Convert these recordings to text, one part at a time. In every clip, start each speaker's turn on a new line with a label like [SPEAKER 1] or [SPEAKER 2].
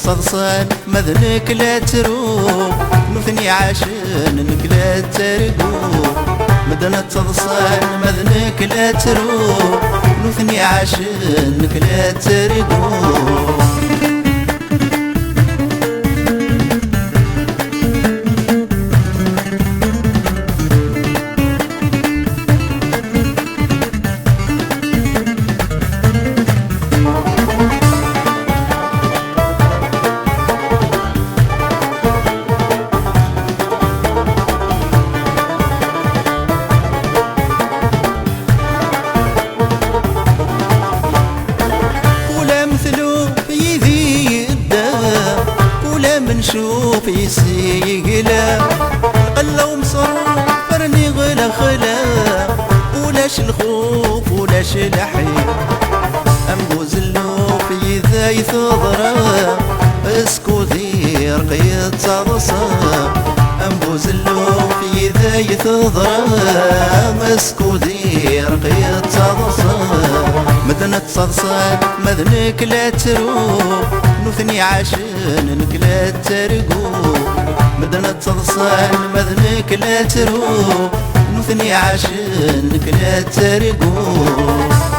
[SPEAKER 1] تصدصان مذنك لا تروح نثني عاشنك لا ترقو مدن تصدصان مذنك لا تروح نثني عاشنك لا ترقو نشوف يسيقلا قلو مصفرني غلا خلا ولاش الخوف ولاش الحين أمبوز اللوف يذاي ثضرا اسكو ذي رقية تصدصا أمبوز اللوف يذاي ثضرا اسكو ذي رقية تصدصا مدن تصدصا مذنك لا تروح نثني عاشنك لا ترقو مدن تصدصان مذنك لا تروح نثني عاشنك لا ترقو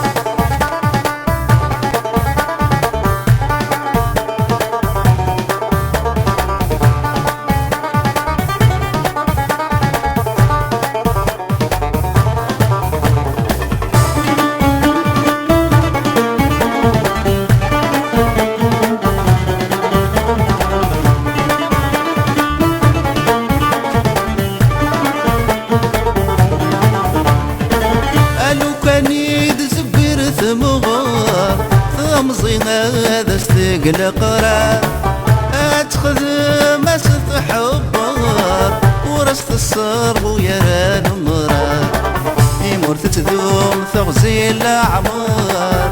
[SPEAKER 1] ثمزينا هذا استقل قرار اتخذ مسط حبار ورست الصر ويا المرار يمر تتذوم ثغزي الاعمار